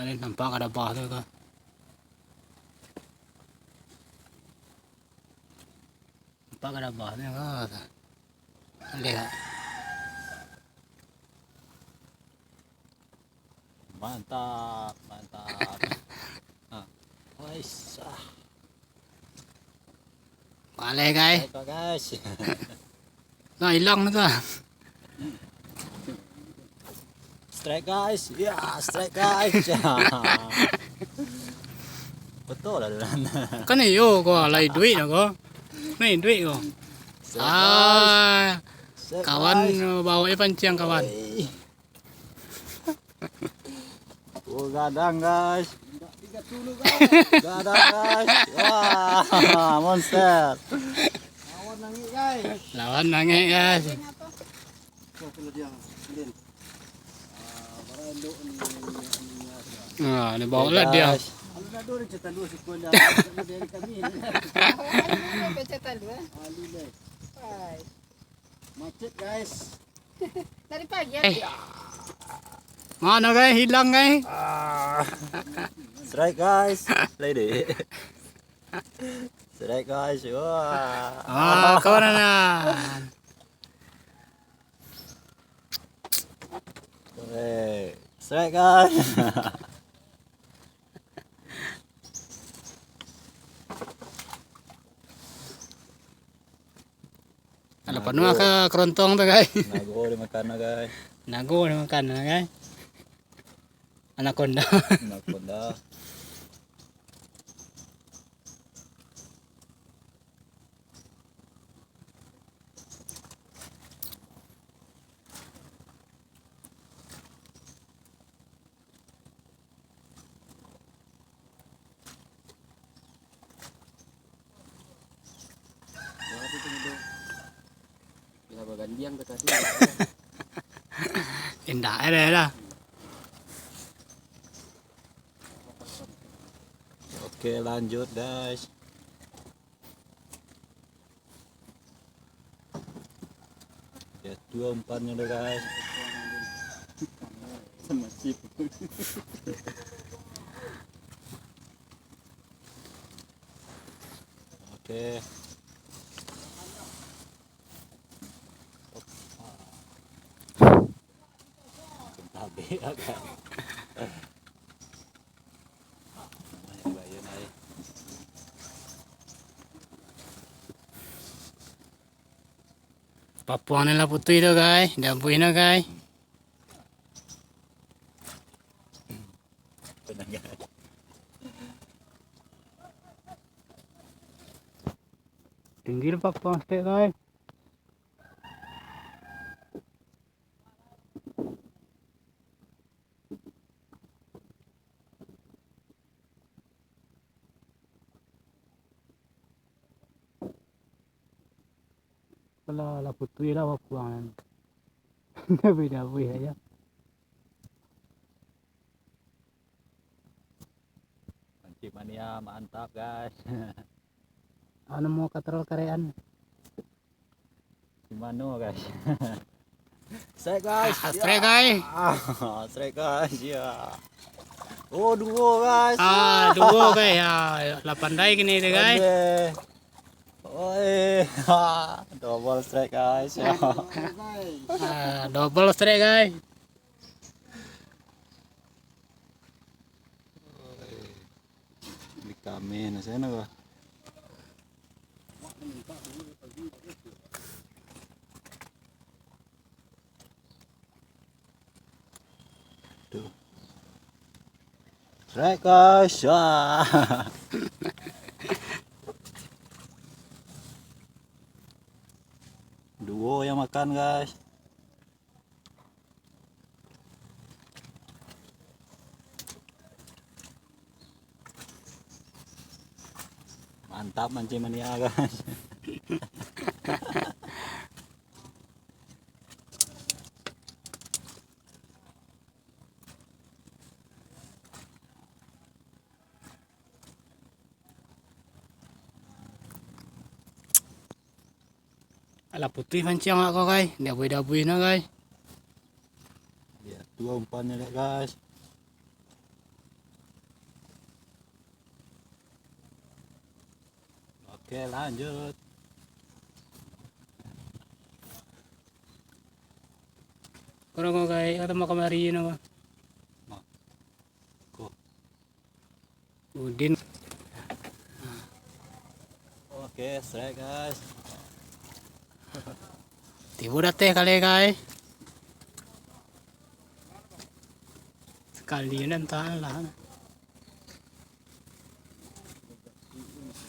Ini nampak ada bah tu kan. Nampak ada bah ni kan. Lihat. Mantap, mantap. Wais. Boleh guys. Baik guys. Nah hilang tu. Strike guys. Ya, strike guys. Betul lah dan. Kan ni yo ko lai duit ko. Ni duit ko. Kawan bawa pancing kawan. Oh gadang guys. Gadang guys. Wah, monster. Lawan nangis guys. Lawan nangis guys. Nah, ni bawa lah dia. Macet guys. Dari pagi ya. Mana guys? Hilang guys. Strike guys. Lady. Strike guys. Wah. Kawanan. Strike guys. Ada penuh ke kerontong tu guys. Nago dimakan na guys. Nago dimakan na guys. Anaconda. Anaconda. Gandian ke tadi. Indah ada dah. Oke lanjut guys. Ya 2 umpannya deh guys. Sama sip. Oke. Tabi agak. Papuan ni lah putih tu guys. Dah buih na guys. Tinggi papuan stek guys. Kalau lah putih lah papuan. Dah buih aja. Mancing mania mantap guys. Ano mo katrol karean? Gimana guys? Strike guys. Strike guys. Strike guys ya. Oh duo guys. Duo guys ya. 8 dai kini tu guys. Oi. Double strike guys. Double strike guys. Di kami na sana ba? Tuh. Strike guys. Duo yang makan guys. Mantap mancing mania guys. Alah putih pancing aku guys. Dah buih na guys. Ya, 2 umpannya deh guys. Oke, lanjut. Kurang kok guys, kata mau kemari nama. Udin. Oke, strike guys. Tibu date kali guys. Sekalian entar lah.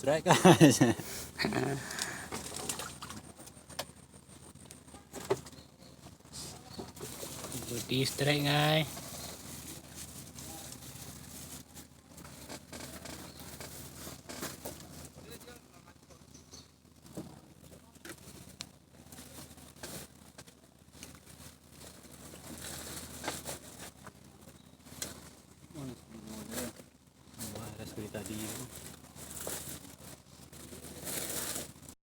Strike guys. Budi strike guys. Wah, ada seperti tadi.